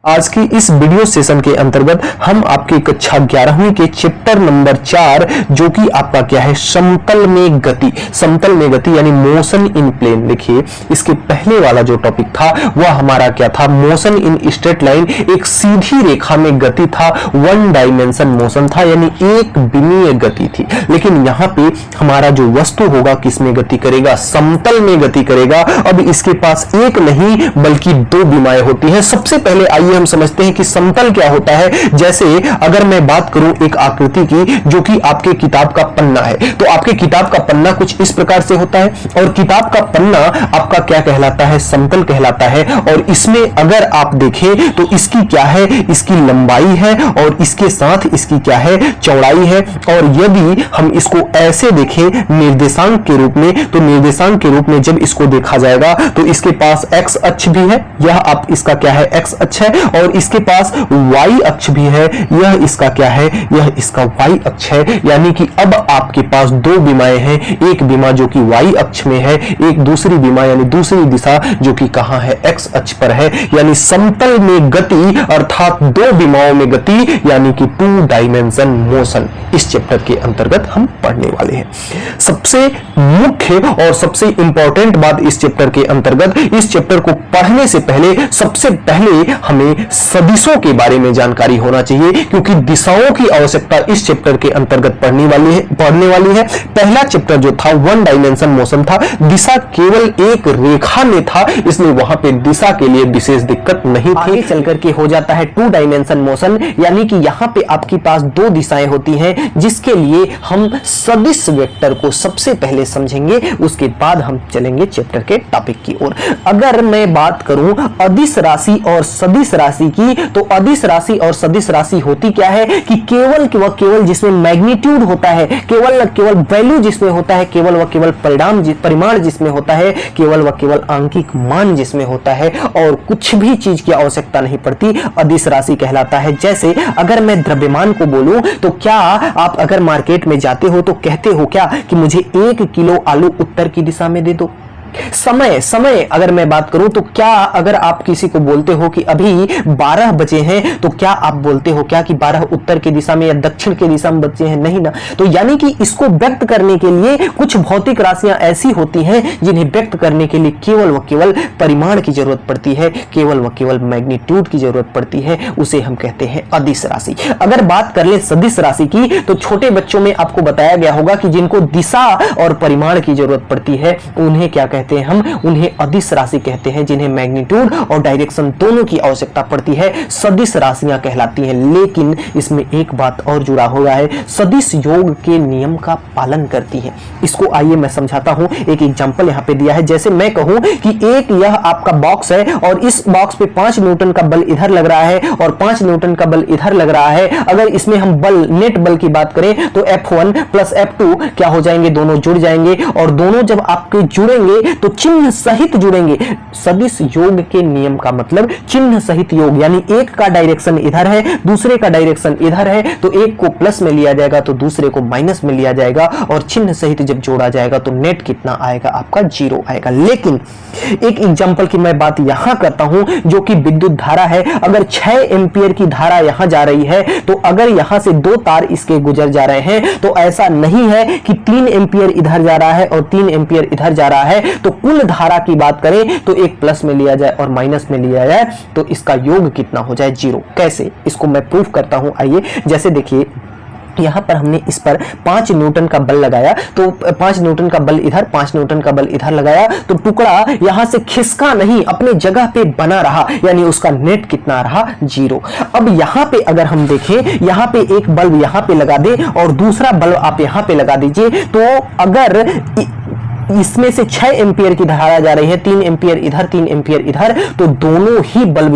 आज की इस वीडियो सेशन के अंतर्गत हम आपकी कक्षा 11वीं के चैप्टर नंबर 4 जो कि आपका क्या है समतल में गति यानी मोशन इन प्लेन। देखिए इसके पहले वाला जो टॉपिक था वह हमारा क्या था, मोशन इन स्ट्रेट लाइन, एक सीधी रेखा में गति था, वन डायमेंशन मोशन था यानी एक विमीय गति थी। लेकिन यहाँ पे हमारा जो वस्तु होगा किसमें गति करेगा, समतल में गति करेगा। अब इसके पास एक नहीं बल्कि दो विमाएं होती हैं। सबसे पहले आइए हम समझते हैं कि समतल क्या होता है। जैसे अगर मैं बात करूं एक आकृति की जो कि आपके किताब का पन्ना है, तो आपके किताब का पन्ना कुछ इस प्रकार से होता है और किताब का पन्ना आपका क्या कहलाता है, समतल कहलाता है। और इसमें अगर आप देखें तो इसकी क्या है, इसकी लंबाई है और इसके साथ इसकी क्या है, चौड़ाई है। और यदि हम इसको ऐसे देखें निर्देशांक के रूप में, तो निर्देशांक के रूप में जब इसको देखा जाएगा तो इसके पास एक्स अक्ष भी है, यह आप इसका क्या है एक्स अक्ष है, और इसके पास y अक्ष भी है, यह इसका क्या है, यह इसका y अक्ष है। यानी कि अब आपके पास दो विमाएं हैं, एक विमा जो कि y अक्ष में है, एक दूसरी विमा यानी दूसरी दिशा जो कि कहां है, x अक्ष पर है। यानी समतल में गति अर्थात दो विमाओं में गति यानी कि टू डायमेंशन मोशन इस चैप्टर के अंतर्गत हम पढ़ने वाले हैं। सबसे मुख्य और सबसे इंपॉर्टेंट बात इस चैप्टर के अंतर्गत, इस चैप्टर को पढ़ने से पहले सबसे पहले हमें सदिशों के बारे में जानकारी होना चाहिए, क्योंकि दिशाओं की आवश्यकता इस चैप्टर के अंतर्गत पढ़ने वाली है। पहला चैप्टर जो था वन डायमेंशन मोशन था, दिशा केवल एक रेखा में था, इसलिए वहां पे दिशा के लिए विशेष दिक्कत नहीं थी। आगे चलकर के हो जाता है टू डायमेंशन मोशन, यानी कि यहां पे आपके पास दो दिशाएं होती हैं, जिसके लिए हम सदिश वेक्टर को सबसे पहले समझेंगे, उसके बाद हम चलेंगे चैप्टर के टॉपिक की ओर। अगर मैं बात करूं अदिश राशि और सदिश राशि की, तो अदिश राशि और सदिश राशि होती क्या है कि केवल जिसमें मैग्नीट्यूड होता है, केवल वैल्यू जिसमें होता है, केवल परिमाण जिसमें होता है, केवल आंकिक मान जिसमें होता है और कुछ भी चीज की आवश्यकता नहीं पड़ती, अदिश राशि कहलाता है। जैसे अगर मैं द्रव्यमान को बोलूं तो क्या आप अगर मार्केट में जाते हो तो कहते हो क्या कि मुझे 1 किलो आलू उत्तर की दिशा में दे दो। समय अगर मैं बात करूं तो क्या अगर आप किसी को बोलते हो कि अभी 12 बजे हैं, तो क्या आप बोलते हो क्या कि 12 उत्तर की दिशा में या दक्षिण की दिशा में बजे हैं, नहीं ना। तो यानी कि इसको व्यक्त करने के लिए कुछ भौतिक राशियां ऐसी होती हैं जिन्हें व्यक्त करने के लिए केवल परिमाण की जरूरत पड़ती है, केवल मैग्नीट्यूड की जरूरत पड़ती है, उसे हम कहते हैं अदिश राशि। अगर बात कर ले सदिश राशि की, तो छोटे बच्चों में आपको बताया गया होगा कि जिनको दिशा और परिमाण की जरूरत पड़ती है उन्हें क्या कहते हैं, हम उन्हें अदिश राशि कहते हैं। जिन्हें मैग्नीट्यूड और डायरेक्शन दोनों की आवश्यकता पड़ती है, सदिश राशियां कहलाती हैं। लेकिन इसमें एक बात और जुड़ा हुआ है, सदिश योग के नियम का पालन करती है। इसको आइए मैं समझाता हूं, एक एग्जांपल यहां पे दिया है। जैसे मैं कहूं कि एक यह आपका बॉक्स है और इस बॉक्स पे 5 न्यूटन का बल इधर लग रहा है और 5 न्यूटन का बल इधर लग रहा है। अगर इसमें हम नेट बल की बात करें तो F1 प्लस F2 क्या हो जाएंगे, दोनों जुड़ जाएंगे और दोनों जब आपके जुड़ेंगे तो चिन्ह सहित जुड़ेंगे। सदिश योग के नियम का मतलब चिन्ह सहित योग, यानी एक का डायरेक्शन इधर है, दूसरे का डायरेक्शन इधर है, तो एक को प्लस में लिया जाएगा तो दूसरे को माइनस में लिया जाएगा और चिन्ह सहित जब जोड़ा जाएगा तो नेट कितना आएगा, आपका 0 आएगा। लेकिन एक एग्जांपल की मैं बात यहां करता हूं जो कि विद्युत धारा है। अगर 6 एंपियर की धारा यहां जा रही है, तो अगर यहां से 2 तार इसके गुजर जा रहे हैं, तो ऐसा नहीं है कि 3 एंपियर इधर जा रहा है और 3 एंपियर इधर जा रहा है, तो कुल धारा की बात करें तो एक प्लस में लिया जाए और माइनस में लिया जाए तो इसका योग कितना हो जाए, 0। कैसे, इसको मैं प्रूफ करता हूं। आइए, जैसे देखिए यहां पर हमने इस पर 5 न्यूटन का बल लगाया, तो 5 न्यूटन का बल इधर, 5 न्यूटन का बल इधर लगाया, तो टुकड़ा यहां से खिसका नहीं, अपने जगह पे बना रहा, यानी उसका नेट कितना रहा, 0। अब यहां पे अगर हम देखें, यहां पे एक बल्ब यहां पे लगा दे और दूसरा बल्ब आप यहां पे लगा दीजिए, तो अगर इसमें से 6 एंपियर की धारा जा रही है, 3 एंपियर इधर 3 एंपियर इधर, तो दोनों ही बल्ब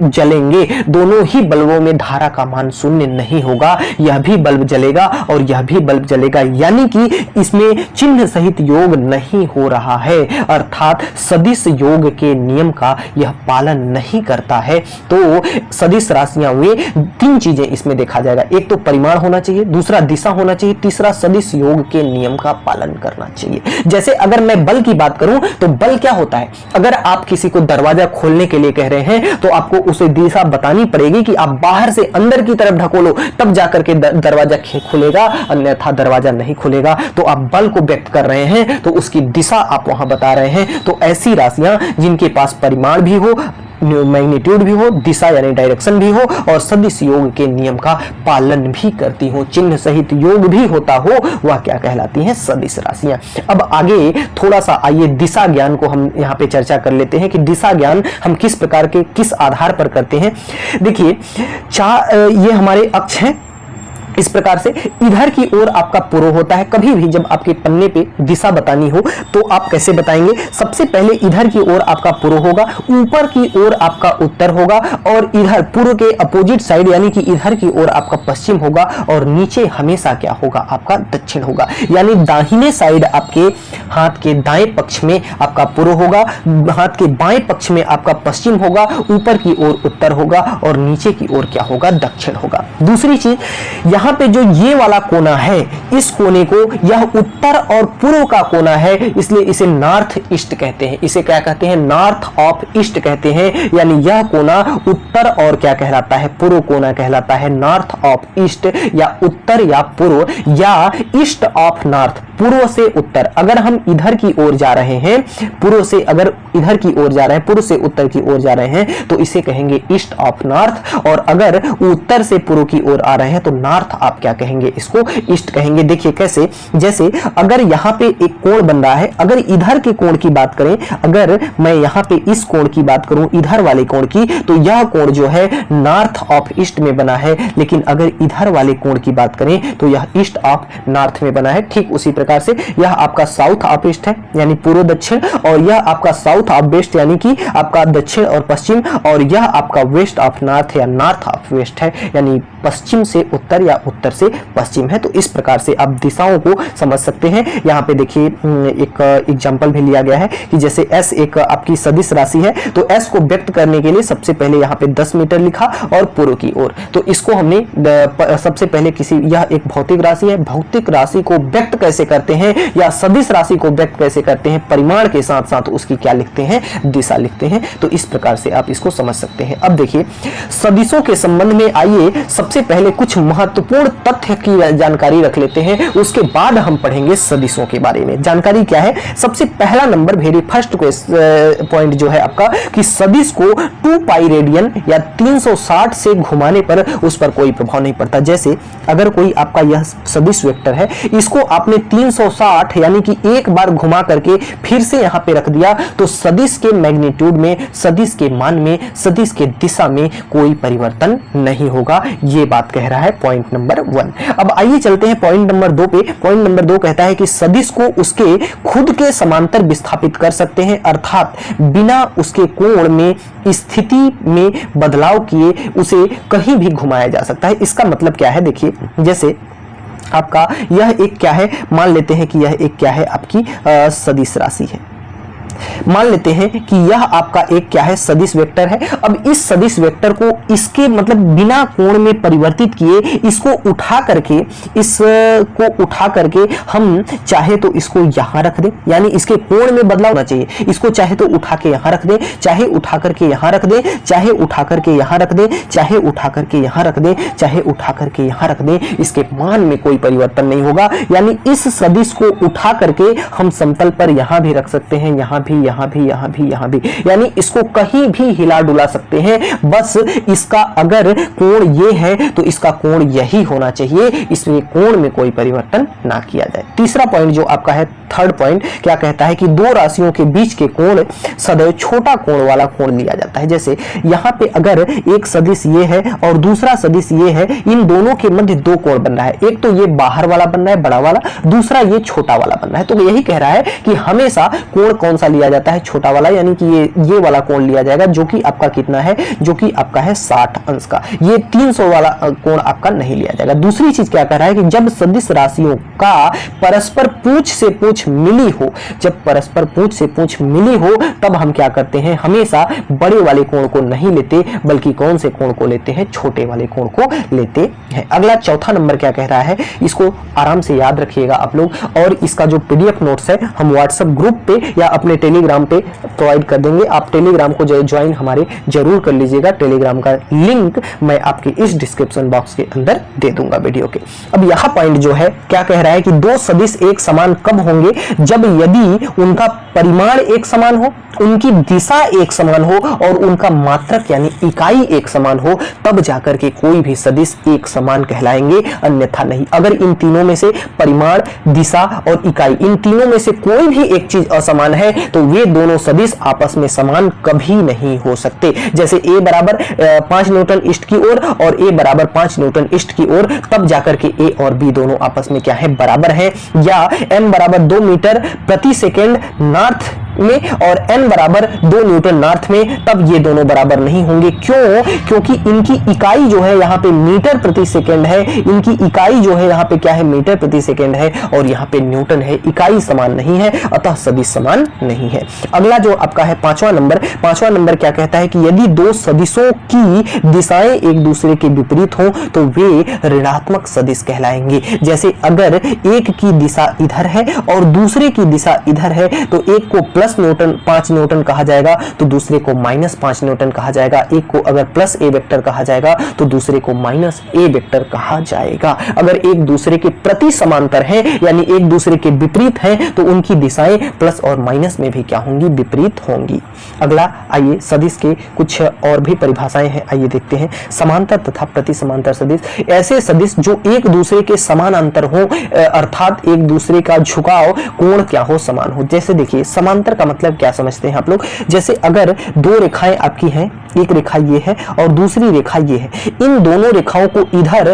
जलेंगे, दोनों ही बल्बों में धारा का मान 0 नहीं होगा। यह भी बल्ब जलेगा और यह भी बल्ब जलेगा, यानी कि इसमें चिन्ह सहित योग नहीं हो रहा है, अर्थात सदिश योग के नियम का यह पालन नहीं करता है। तो सदिश राशियां हुए 3 चीजें इसमें देखा जाएगा, एक तो परिमाण होना चाहिए, दूसरा दिशा होना चाहिए, तीसरा सदिश योग के नियम का पालन करना चाहिए। जैसे जैसे अगर मैं बल की बात करूं तो बल क्या होता है, अगर आप किसी को दरवाजा खोलने के लिए कह रहे हैं तो आपको उसे दिशा बतानी पड़ेगी कि आप बाहर से अंदर की तरफ ढकोलो तब जाकर के दरवाजा खुलेगा, अन्यथा दरवाजा नहीं खुलेगा। तो आप बल को व्यक्त कर रहे हैं तो उसकी दिशा आप वहां बता रहे हैं। तो ऐसी राशियां जिनके पास परिमाण भी हो, मैग्नीट्यूड भी हो, दिशा यानी डायरेक्शन भी हो और सदिश योग के नियम का पालन भी करती हो, चिन्ह सहित योग भी होता हो, वह क्या कहलाती हैं, सदिश राशियां। अब आगे थोड़ा सा आइए दिशा ज्ञान को हम यहाँ पे चर्चा कर लेते हैं कि दिशा ज्ञान हम किस प्रकार के, किस आधार पर करते हैं। देखिए ये हमारे अक्ष हैं, इस प्रकार से इधर की ओर आपका पुरो होता है। कभी भी जब आपके पन्ने पे दिशा बतानी हो तो आप कैसे बताएंगे, सबसे पहले इधर की ओर आपका पुरो होगा, ऊपर की ओर आपका उत्तर होगा और इधर पुरो के अपोजिट साइड यानी कि इधर की ओर आपका पश्चिम होगा और नीचे हमेशा क्या होगा, आपका दक्षिण होगा। यानी दाहिने साइड आपके हाथ के दाएं पक्ष में आपका पुरो होगा, हाथ के बाएं पक्ष में आपका पश्चिम होगा, ऊपर की ओर उत्तर होगा और नीचे की ओर क्या होगा, दक्षिण होगा। दूसरी चीज, यहाँ पे जो ये वाला कोना है, इस कोने को, यह उत्तर और पूर्व का कोना है, इसलिए इसे नॉर्थ ईस्ट कहते हैं। इसे क्या कहते हैं, नॉर्थ ऑफ ईस्ट कहते हैं। यानी यह कोना उत्तर और क्या कहलाता है, पूर्व कोना कहलाता है। नॉर्थ ऑफ ईस्ट या उत्तर या पूर्व या ईस्ट ऑफ नॉर्थ, पूर्व से उत्तर। अगर हम इधर की ओर जा रहे हैं, पूर्व से अगर इधर की ओर जा रहे हैं, पूर्व से उत्तर की ओर जा रहे हैं तो इसे कहेंगे ईस्ट ऑफ नॉर्थ, और अगर उत्तर से पूर्व की ओर आ रहे हैं तो नॉर्थ आप क्या कहेंगे, इसको ईस्ट कहेंगे। देखिए कैसे, जैसे अगर यहाँ पे एक कोण बन रहा है, अगर इधर के कोण की बात करें, अगर मैं यहाँ पे इस कोण की बात करूं, इधर वाले कोण की, तो यह कोण जो है नॉर्थ ऑफ ईस्ट में बना है। लेकिन अगर इधर वाले कोण की बात करें तो यह ईस्ट ऑफ नॉर्थ में बना है। ठीक उसी प्रकार से यह आपका साउथ ऑफ ईस्ट है यानी पूर्व दक्षिण, और यह आपका साउथ ऑफ वेस्ट यानी कि आपका दक्षिण और पश्चिम, और यह आपका वेस्ट ऑफ नॉर्थ या नॉर्थ ऑफ वेस्ट है यानी पश्चिम से उत्तर या उत्तर से पश्चिम है। तो इस प्रकार से आप दिशाओं को समझ सकते हैं। यहाँ पे देखिए एक एग्जांपल भी लिया गया है कि जैसे S एक आपकी सदिश राशि है, तो S को व्यक्त करने के लिए सबसे पहले यहाँ पे 10 मीटर लिखा और पूर्व की ओर, तो इसको हमने सबसे पहले किसी, यह एक भौतिक राशि है, भौतिक राशि को व्यक्त कैसे करते हैं या सदिश राशि को व्यक्त कैसे करते हैं, परिमाण के साथ साथ उसकी क्या लिखते हैं, दिशा लिखते हैं। तो इस प्रकार से आप इसको समझ सकते हैं। अब देखिए सदिशों के संबंध में आइए सबसे पहले कुछ महत्वपूर्ण तथ्य की जानकारी रख लेते हैं, उसके बाद हम पढ़ेंगे सदिशों के बारे में। जानकारी क्या है, सबसे पहला नंबर, वेरी फर्स्ट पॉइंट जो है आपका कि सदिश को 2 पाई रेडियन या 360 से घुमाने पर उस पर कोई प्रभाव नहीं पड़ता। जैसे अगर कोई आपका यह सदिश वेक्टर है, इसको आपने 360 यानी कि एक बार घुमा करके फिर से यहां पे रख दिया तो सदिश के मैग्नीट्यूड में, सदिश के मान में, सदिश के दिशा में कोई परिवर्तन नहीं होगा। ये बात कह रहा है पॉइंट नंबर 1। अब आइए चलते हैं पॉइंट नंबर 2 पे। पॉइंट नंबर 2 कहता है कि सदिश को उसके खुद के समांतर विस्थापित कर सकते हैं, अर्थात बिना उसके कोण में, स्थिति में बदलाव किए उसे कहीं भी घुमाया जा सकता है। इसका मतलब क्या है, देखिए जैसे आपका यह एक क्या है, मान लेते हैं कि यह एक क्या है, आपकी सदिश राशि है। मान लेते हैं कि यह आपका एक क्या है, सदिश वेक्टर है। अब इस सदिश वेक्टर को इसके मतलब बिना कोण में परिवर्तित किए इसको उठा करके हम चाहे तो इसको यहां रख दें, यानी इसके कोण में बदलाव होना चाहिए। इसको चाहे तो उठा के यहां रख दें, चाहे उठा करके यहां रख दें, चाहे उठा करके यहां रख दें, चाहे उठा करके यहां रख दें, चाहे उठा करके यहां रख दें, इसके मान में कोई परिवर्तन नहीं होगा। यानी इस सदिश को उठा करके हम समतल पर यहां भी रख सकते हैं, यहां भी, यहां भी, यहां भी, यहां भी, यानी इसको कहीं भी हिला डुला सकते हैं। बस इसका अगर कोण ये है तो इसका कोण यही होना चाहिए, इसमें कोण में कोई परिवर्तन ना किया जाए। तीसरा पॉइंट जो आपका है, थर्ड पॉइंट, क्या कहता है कि दो राशियों के बीच के कोण सदैव छोटा कोण वाला कोण लिया जाता है। जैसे यहां पे अगर एक सदिश ये है और दूसरा सदिश ये है, इन दोनों के मध्य दो कोण बन रहा है, एक तो ये बाहर वाला बन रहा है बड़ा वाला, दूसरा ये छोटा वाला बन रहा है। तो यही कह रहा है कि हमेशा कोण कौन सा लिया लिया जाता है छोटा वाला, यानी कि ये वाला कोण लिया जाएगा जो कि आपका कितना है, जो कि आपका है 60 अंश का। ये 300 वाला कोण आपका नहीं लिया जाएगा। दूसरी चीज क्या कह रहा है कि जब सदिश राशियों का परस्पर पूंछ से पूंछ मिली हो, जब परस्पर पूंछ से पूंछ मिली हो तब हम क्या करते हैं, हमेशा बड़े वाले कोण को नहीं लेते बल्कि कौन से कोण को लेते हैं, छोटे वाले कोण को लेते हैं। अगला चौथा नंबर क्या कह रहा है, इसको आराम से याद रखिएगा आप लोग, और इसका जो पीडीएफ नोट्स है हम व्हाट्सएप ग्रुप पे या अपने टेलीग्राम पे प्रोवाइड कर देंगे। आप टेलीग्राम को ज्वाइन हमारे जरूर कर लीजिएगा। टेलीग्राम का लिंक मैं आपके इस डिस्क्रिप्शन बॉक्स के अंदर दे दूंगा वीडियो के। अब यहाँ पॉइंट जो है क्या कह रहा है कि दो सदिश एक समान कब होंगे, जब यदि उनका परिमाण एक समान हो, उनकी दिशा एक समान हो और उनका मात्रक यानी इकाई एक समान हो, तब जाकर के कोई भी सदिश एक समान कहलाएंगे, अन्यथा नहीं। अगर इन तीनों में से परिमाण, दिशा और इकाई, इन तीनों में से कोई भी एक चीज असमान है तो वे दोनों सदिश आपस में समान कभी नहीं हो सकते। जैसे A बराबर 5 न्यूटन ईस्ट की ओर और A बराबर 5 न्यूटन ईस्ट की ओर, तब जाकर के A और B दोनों आपस में क्या है, बराबर है। या M बराबर 2 मीटर प्रति सेकेंड नॉर्थ में और n बराबर 2 न्यूटन नॉर्थ में, तब ये दोनों बराबर नहीं होंगे। क्यों? क्योंकि इनकी इकाई जो है यहाँ पे मीटर प्रति सेकेंड है, इनकी इकाई जो है यहाँ पे क्या है, मीटर प्रति सेकेंड है, और यहाँ पे न्यूटन है। इकाई समान नहीं है, अतः सदिश समान नहीं है। अगला जो आपका है पांचवा नंबर क्या कहता है कि यदि दो सदिशों की दिशाएं एक दूसरे के विपरीत हो तो वे ऋणात्मक सदिश कहलाएंगे। जैसे अगर एक की दिशा इधर है और दूसरे की दिशा इधर है तो एक को प्लस 5 न्यूटन कहा जाएगा तो दूसरे को -5 न्यूटन कहा जाएगा। एक को अगर प्लस ए वेक्टर कहा जाएगा तो दूसरे को माइनस ए वेक्टर कहा जाएगा। अगर एक दूसरे के प्रति समांतर है यानी एक दूसरे के विपरीत है तो उनकी दिशाएं प्लस और माइनस में भी क्या होंगी, विपरीत होंगी। अगला आइए सदिश के कुछ और भी परिभाषाएं हैं, आइए देखते हैं। समांतर तथा प्रति समांतर सदिश, ऐसे सदिश जो एक दूसरे के समानांतर हो, अर्थात एक दूसरे का झुकाव कोण क्या हो, समान हो। जैसे देखिए समांतर का मतलब क्या समझते हैं आप लोग, जैसे अगर दो रेखाएं आपकी हैं, एक रेखा ये है और दूसरी रेखा ये है, इन दोनों रेखाओं को इधर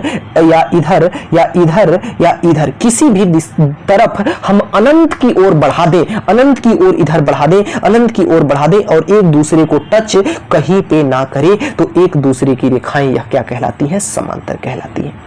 या इधर या इधर या इधर किसी भी तरफ हम अनंत की ओर बढ़ा दें, अनंत की ओर इधर बढ़ा दें, अनंत की ओर बढ़ा दें और एक दूसरे को टच कहीं पे ना करे तो एक दूसरे की रेखाएं यह क्या कहलाती हैं, समांतर कहलाती हैं।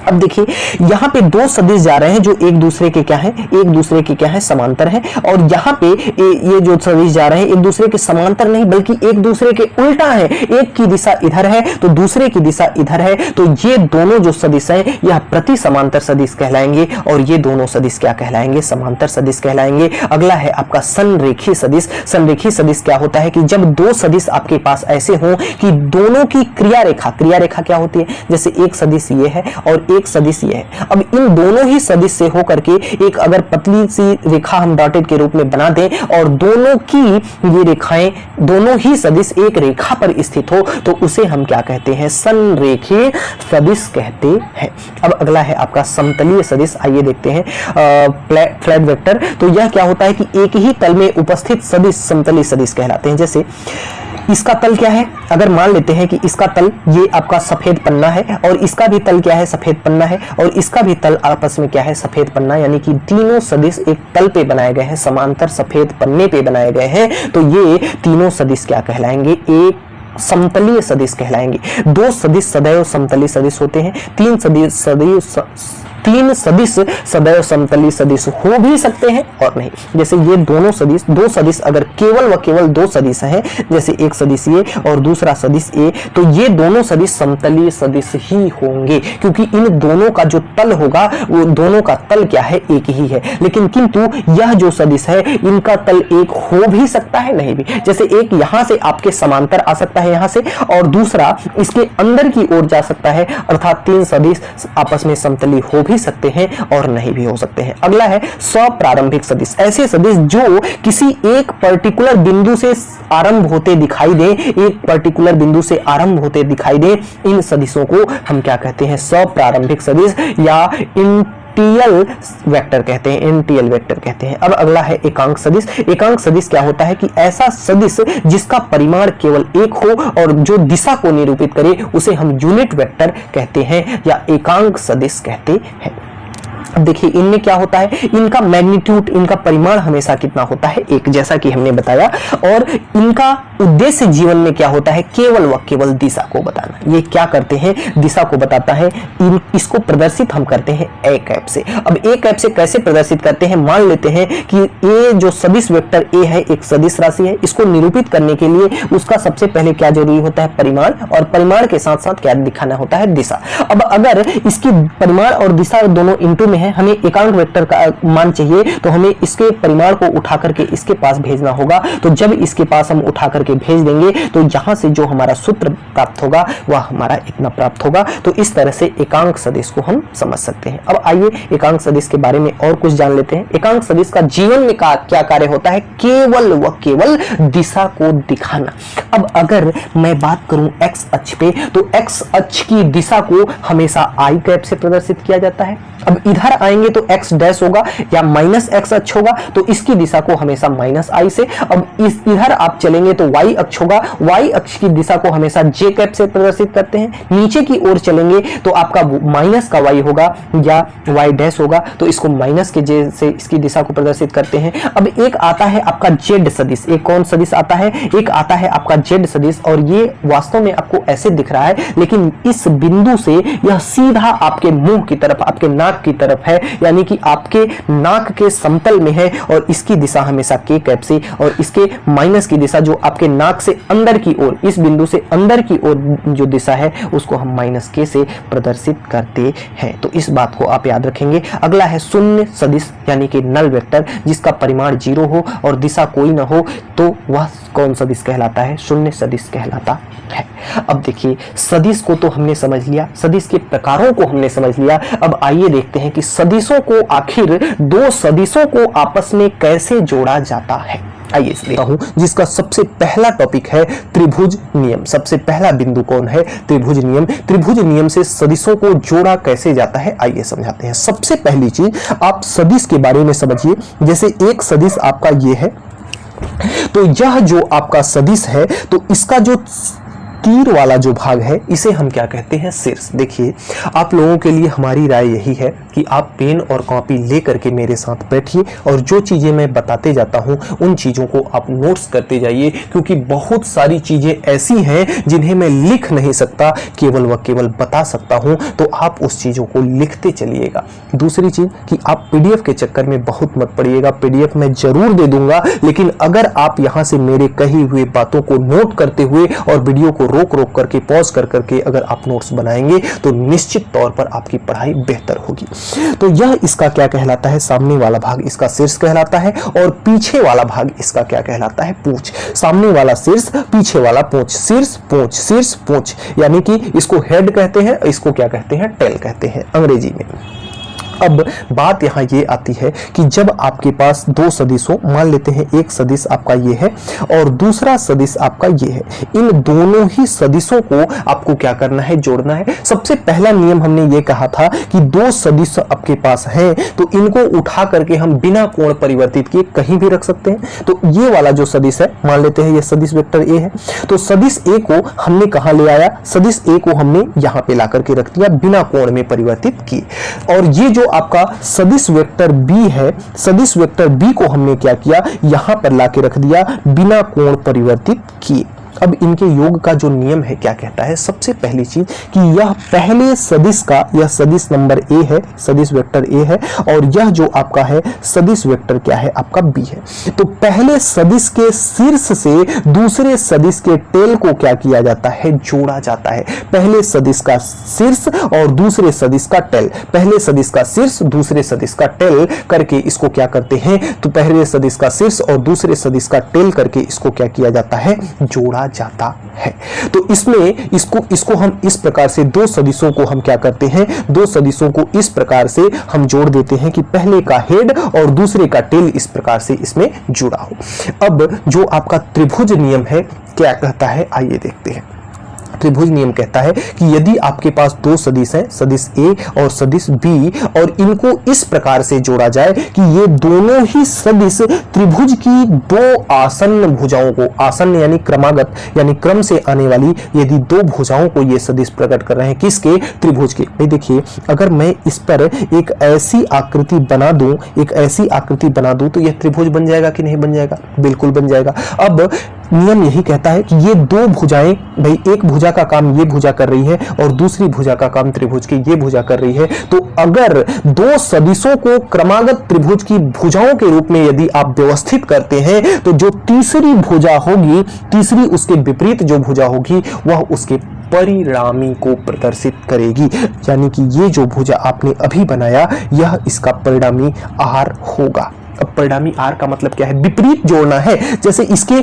अब देखिए यहाँ पे दो सदिश जा रहे हैं जो एक दूसरे के क्या है, एक दूसरे के क्या है, समांतर है, और यहाँ पे ये जो सदिश जा रहे हैं एक दूसरे के समांतर नहीं बल्कि एक दूसरे के उल्टा है। एक की दिशा इधर है तो दूसरे की दिशा इधर है, तो ये दोनों जो सदिश हैं यह प्रति समांतर सदिश कहलाएंगे और ये दोनों सदिश क्या कहलाएंगे, समांतर सदिश कहलाएंगे। अगला है आपका संरेखीय सदिश। संरेखीय सदिश क्या होता है कि जब दो सदिश आपके पास ऐसे हों कि दोनों की क्रिया रेखा क्या होती है, जैसे एक सदिश ये है और एक सदिश ये है। अब इन दोनों ही सदिश से होकर के एक अगर पतली सी रेखा हम डॉटेड के रूप में बना दें और दोनों की ये रेखाएं, दोनों ही सदिश एक रेखा पर स्थित हो तो उसे हम क्या कहते हैं, संरेखीय सदिश कहते हैं। अब अगला है आपका समतलीय सदिश। आइए देखते हैं फ्लैट वेक्टर। तो यह क्या होता है कि एक ही तल में उपस्थित सदिश समतलीय सदिश कहलाते हैं। जैसे इसका तल क्या है, अगर मान लेते हैं कि इसका तल ये आपका सफेद पन्ना है और इसका भी तल क्या है, सफेद पन्ना है, और इसका भी तल आपस में क्या है, सफेद पन्ना, यानी कि तीनों सदिश एक तल पे बनाए गए हैं, समांतर सफेद पन्ने पे बनाए गए हैं, तो ये तीनों सदिश क्या कहलाएंगे, एक समतलीय सदिश कहलाएंगे। दो सदिश सदैव समतलीय सदिश होते हैं, तीन सदिश सदैव समतलीय सदिश हो भी सकते हैं और नहीं। जैसे ये दोनों सदिश, दो सदिश अगर केवल व केवल दो सदिश हैं, जैसे एक सदिश ये और दूसरा सदिश ए, तो ये दोनों सदिश समतलीय सदिश ही होंगे क्योंकि इन दोनों का जो तल होगा वो दोनों का तल क्या है, एक ही है। लेकिन किंतु यह जो सदिश है इनका तल एक हो भी सकता है, नहीं भी। जैसे एक यहां से आपके समांतर आ सकता है यहां से, और दूसरा इसके अंदर की ओर जा सकता है, अर्थात तीन सदिश आपस में समतलीय हो भी सकते हैं और नहीं भी हो सकते हैं। अगला है सप्रारंभिक सदिश। ऐसे सदिश जो किसी एक पर्टिकुलर बिंदु से आरंभ होते दिखाई दे, एक पर्टिकुलर बिंदु से आरंभ होते दिखाई दे, इन सदिशों को हम क्या कहते हैं, सप्रारंभिक सदिश या एनटीएल वेक्टर कहते हैं, एनटीएल वेक्टर कहते हैं। अब अगला है एकांक सदिश। एकांक सदिश क्या होता है कि ऐसा सदिश जिसका परिमाण केवल एक हो और जो दिशा को निरूपित करे उसे हम यूनिट वेक्टर कहते हैं या एकांक सदिश कहते हैं। अब देखिए इनमें क्या होता है, इनका मैग्नीट्यूड, इनका परिमाण हमेशा कितना होता है, एक, जैसा कि हमने बताया। और इनका उद्देश्य जीवन में क्या होता है, केवल व केवल दिशा को बताना। ये क्या करते हैं, दिशा को बताता है। इसको प्रदर्शित हम करते हैं ए कैप से। अब ए कैप से कैसे प्रदर्शित करते हैं, मान लेते हैं कि ए जो सदिश वेक्टर ए है एक सदिश राशि है। इसको निरूपित करने के लिए उसका सबसे पहले क्या जरूरी होता है, परिमाण, और परिमाण के साथ साथ क्या दिखाना होता है, दिशा। अब अगर इसकी परिमाण और दिशा दोनों इंटू में है, हमें एकांक वेक्टर का मान चाहिए, तो हमें इसके परिमाण को उठा करके इसके पास भेजना होगा। तो जब इसके पास हम उठा करके भेज देंगे तो यहां से जो हमारा सूत्र प्राप्त होगा वह हमारा इतना प्राप्त होगा। तो इस तरह से एकांक सदिश को हम समझ सकते हैं। अब आइए एकांक सदिश के बारे में और कुछ जान लेते हैं। एकांक सदिश का जीवन में क्या कार्य होता है, केवल व केवल दिशा को दिखाना। अब अगर मैं बात करूं एक्स अक्ष पे, तो एक्स अक्ष की दिशा को हमेशा आई कैप से प्रदर्शित किया जाता है। अब इधर आएंगे तो एक्स डैश होगा या माइनस एक्स अक्ष होगा, तो इसकी दिशा को हमेशा माइनस आई से। अब इस इधर आप चलेंगे तो वाई अक्ष होगा, वाई अक्ष की दिशा को हमेशा जे कैप से प्रदर्शित करते हैं। नीचे की ओर चलेंगे तो आपका माइनस का वाई होगा या वाई डैश होगा, तो इसको माइनस के जे से इसकी दिशा को प्रदर्शित करते हैं। अब एक आता है आपका जेड सदिश। एक कौन सदिश आता है, एक आता है आपका जेड सदिश, और ये वास्तव में आपको ऐसे दिख रहा है, लेकिन इस बिंदु से यह सीधा आपके मुंह की तरफ, आपके नाक की तरफ है, यानी कि आपके नाक के समतल में है। और इसकी दिशा हमेशा के कैप से, और इसके माइनस की दिशा जो आपके नाक से अंदर की ओर, इस बिंदु से अंदर की ओर जो दिशा है उसको हम माइनस के से प्रदर्शित करते हैं। तो इस बात को आप याद रखेंगे। अगला है शून्य सदिश, यानी कि नल वेक्टर, जिसका परिमाण 0 हो और दिशा कोई ना हो, तो वह कौन सदिश कहलाता है, शून्य सदिश कहलाता है। अब देखिए सदिश को तो हमने समझ लिया, सदिश के प्रकारों को हमने समझ लिया। अब आइए देखते हैं कि सदिशों को, आखिर दो सदिशों को आपस में कैसे जोड़ा जाता है। आइए देखता हूं, जिसका सबसे पहला टॉपिक है त्रिभुज नियम। सबसे पहला बिंदु कौन है, त्रिभुज नियम। त्रिभुज नियम से सदिशों को जोड़ा कैसे जाता है, आइए समझाते हैं। सबसे पहली चीज आप सदिश के बारे में समझिए। जैसे एक सदिश आपका ये है, तो यह जो आपका सदिश है, तो इसका जो तीर वाला जो भाग है इसे हम क्या कहते हैं, शीर्ष। देखिए आप लोगों के लिए हमारी राय यही है कि आप पेन और कॉपी लेकर के मेरे साथ बैठिए और जो चीजें मैं बताते जाता हूं उन चीजों को आप नोट्स करते जाइए, क्योंकि बहुत सारी चीजें ऐसी हैं जिन्हें मैं लिख नहीं सकता, केवल व केवल बता सकता हूं। तो आप उस चीजों को लिखते चलिएगा। दूसरी चीज कि आप पीडीएफ के चक्कर में बहुत मत पड़िएगा। पीडीएफ मैं जरूर दे दूंगा, लेकिन अगर आप यहां से मेरे कही हुए बातों को नोट करते हुए और वीडियो को रोक रोक करके, पॉज कर करके अगर आप नोट्स बनाएंगे तो निश्चित तौर पर आपकी पढ़ाई बेहतर होगी। तो यह इसका क्या कहलाता है, सामने वाला भाग इसका शीर्ष कहलाता है, और पीछे वाला भाग इसका क्या कहलाता है, पूंछ। सामने वाला शीर्ष, पीछे वाला पूंछ। शीर्ष पूंछ, शीर्ष पूंछ, यानी कि इसको हेड कहते हैं, इसको क्या कहते हैं, टेल कहते हैं अंग्रेजी में। अब बात यहाँ ये आती है कि जब आपके पास दो सदिश हो, मान लेते हैं एक सदिश आपका ये है और दूसरा सदिश आपका ये है, इन दोनों ही सदिशों को आपको क्या करना है, जोड़ना है। सबसे पहला नियम हमने ये कहा था कि दो सदिश आपके पास हैं तो इनको उठा करके हम बिना कोण परिवर्तित किए कहीं भी रख सकते हैं। तो ये वाला जो सदिश है, मान लेते हैं ये सदिश वेक्टर ए है, तो सदिश ए को हमने कहाँ ले आया, सदिश ए को हमने यहाँ पे ला करके रख दिया बिना कोण में परिवर्तित किए। और ये जो आपका सदिश वेक्टर बी है, सदिश वेक्टर बी को हमने क्या किया, यहां पर लाके रख दिया बिना कोण परिवर्तित किए। अब इनके योग का जो नियम है क्या कहता है, सबसे पहली चीज कि यह पहले सदिश का, यह सदिश नंबर ए है, सदिश वेक्टर ए है, और यह जो आपका है सदिश वेक्टर क्या है, आपका बी है। तो पहले सदिश के शीर्ष से दूसरे सदिश के टेल को क्या किया जाता है, जोड़ा जाता है। पहले सदिश का शीर्ष और दूसरे सदिश का टेल, पहले सदिश का शीर्ष दूसरे सदिश का टेल करके इसको क्या करते हैं, तो पहले सदिश का शीर्ष और दूसरे सदिश का टेल करके इसको क्या किया जाता है, जोड़ा जाता है। तो इसमें इसको हम इस प्रकार से दो सदिशों को हम क्या करते हैं, दो सदिशों को इस प्रकार से हम जोड़ देते हैं कि पहले का हेड और दूसरे का टेल इस प्रकार से इसमें जुड़ा हो। अब जो आपका त्रिभुज नियम है क्या कहता है, आइए देखते हैं। त्रिभुज नियम कहता है कि यदि आपके पास दो सदिश हैं, सदिश ए और सदिश बी, और इनको इस प्रकार से जोड़ा जाए कि ये दोनों ही सदिश त्रिभुज की दो आसन्न भुजाओं को, आसन्न यानी क्रमागत यानी क्रम से आने वाली यदि दो भुजाओं को ये सदिश प्रकट कर रहे हैं, किसके? त्रिभुज के। भाई देखिए, अगर मैं इस पर एक ऐसी आकृति बना दूं, एक ऐसी आकृति बना दूं, तो यह त्रिभुज बन जाएगा कि नहीं बन जाएगा? बिल्कुल बन जाएगा। अब नियम यही कहता है कि ये दो भुजाएं, भाई एक भुजा का काम ये भुजा कर रही है और दूसरी भुजा का काम त्रिभुज की ये भुजा कर रही है, तो अगर दो सदिशों को क्रमागत त्रिभुज की भुजाओं के रूप में यदि आप व्यवस्थित करते हैं, तो जो तीसरी भुजा होगी, तीसरी उसके विपरीत जो भुजा होगी, वह उसके परिणामी को प्रदर्शित करेगी। यानी कि ये जो भुजा आपने अभी बनाया, यह इसका परिणामी आहार होगा। अब परिणामी आर का मतलब क्या है? विपरीत जोड़ना है। जैसे इसके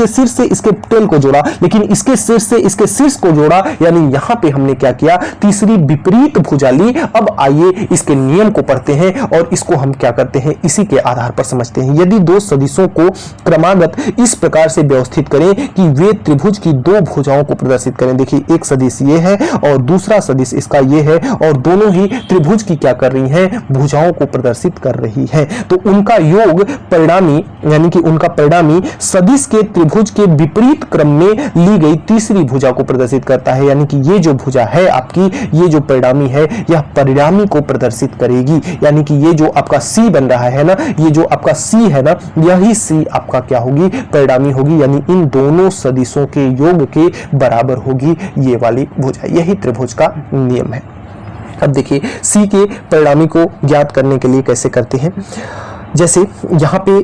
सिर से इसके टेल को जोड़ा, लेकिन इसके सिर से इसके शीर्ष को जोड़ा, यानी यहां पे हमने क्या किया? तीसरी विपरीत भुजा ली। अब आइए इसके नियम को पढ़ते हैं और इसको हम क्या करते हैं, इसी के आधार पर समझते हैं। यदि दो सदिशों को क्रमागत इस प्रकार से व्यवस्थित करें कि वे त्रिभुज की दो भुजाओं को प्रदर्शित करें, देखिए एक सदिश ये है और दूसरा सदिश इसका ये है, और दोनों ही त्रिभुज की क्या कर रही हैं? भुजाओं को प्रदर्शित कर रही है, तो उनका योग परिणामी, यानी कि उनका परिणामी सदिश के त्रिभुज के विपरीत क्रम में ली गई तीसरी भुजा को प्रदर्शित करता है। यानी कि ये जो भुजा है आपकी, ये जो परिणामी है, यह परिणामी को प्रदर्शित करेगी। यानी कि ये जो आपका सी बन रहा है ना, ये जो आपका सी है ना, यही सी आपका क्या होगी? परिणामी होगी। यानी इन दोनों सदिशों के योग के बराबर होगी ये वाली भुजा। यही त्रिभुज का नियम है। अब देखिए, सी के परिणामी को ज्ञात करने के लिए कैसे करते हैं। जैसे यहाँ पे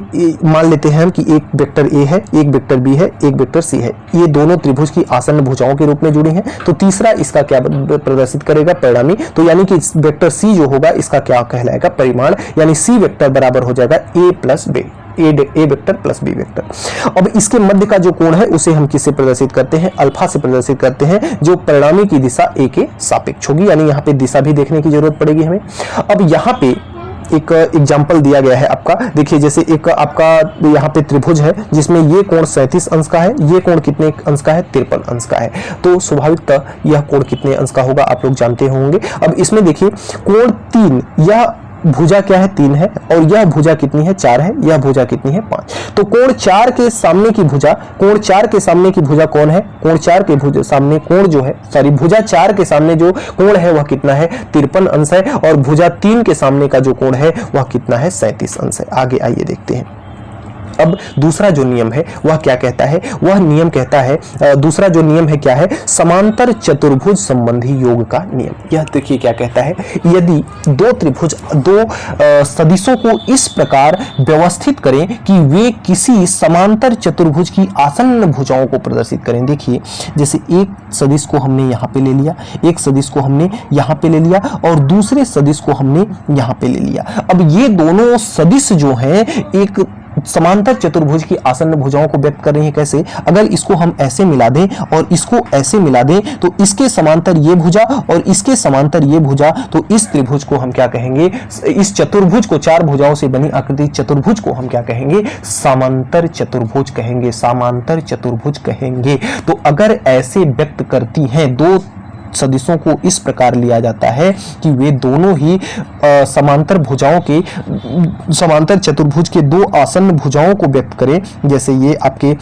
मान लेते हैं हम कि एक वेक्टर ए है, एक वेक्टर बी है, एक वेक्टर सी है, ये दोनों त्रिभुज की आसन्न भुजाओं के रूप में जुड़ी हैं। तो तीसरा इसका क्या प्रदर्शित करेगा? परिणामी। तो यानी कि वेक्टर सी जो होगा, इसका क्या कहलाएगा? परिमाण। यानी सी वेक्टर बराबर हो जाएगा ए प्लस बी, ए वेक्टर प्लस बी वेक्टर। अब इसके मध्य का जो कोण है, उसे हम किससे प्रदर्शित करते हैं? अल्फा से प्रदर्शित करते हैं, जो परिणामी की दिशा ए के सापेक्ष होगी। यानी यहाँ पे दिशा भी देखने की जरूरत पड़ेगी हमें। अब यहाँ पे एक एग्जाम्पल दिया गया है आपका, देखिए जैसे एक आपका यहाँ पे त्रिभुज है जिसमें ये कोण 37 अंश का है, ये कोण कितने अंश का है? 53 अंश का है। तो स्वाभाविकतः यह कोण कितने अंश का होगा आप लोग जानते होंगे। अब इसमें देखिए कोण 3, यह भुजा क्या है? 3 है, और यह भुजा कितनी है? 4 है। यह भुजा कितनी है? 5। तो कोण 4 के सामने की भुजा, कोण 4 के सामने की भुजा कौन है? कोण 4 के भुजा सामने कोण जो है, सॉरी भुजा 4 के सामने जो कोण है वह कितना है? 53 अंश है। और भुजा 3 के सामने का जो कोण है वह कितना है? 37 अंश है। आगे आइए देखते हैं। अब दूसरा जो नियम है वह क्या कहता है? वह नियम कहता है, दूसरा जो नियम है क्या है? समांतर चतुर्भुज संबंधी योग का नियम। यह देखिए क्या कहता है, यदि दो त्रिभुज दो सदिशों को इस प्रकार व्यवस्थित करें कि वे किसी समांतर चतुर्भुज की आसन्न भुजाओं को प्रदर्शित करें। देखिए जैसे एक सदिश को हमने यहाँ पे ले लिया, एक सदिश को हमने यहाँ पे ले लिया, और दूसरे सदिश को हमने यहाँ पे ले लिया। अब ये दोनों सदिश जो हैं एक समांतर चतुर्भुज की आसन्न भुजाओं को व्यक्त कर रही है। कैसे? अगर इसको हम ऐसे मिला दें और इसको ऐसे मिला दें, तो इसके समांतर ये भुजा और इसके समांतर ये भुजा, तो इस त्रिभुज को हम क्या कहेंगे? इस चतुर्भुज को, 4 भुजाओं से बनी आकृति चतुर्भुज को हम क्या कहेंगे? समांतर चतुर्भुज कहेंगे, समांतर चतुर्भुज कहेंगे। तो अगर ऐसे व्यक्त करती हैं, दो सदिशों को इस प्रकार लिया जाता है कि वे दोनों ही समांतर भुजाओं के, समांतर चतुर्भुज के दो आसन्न भुजाओं को व्यक्त करें। जैसे ये आपके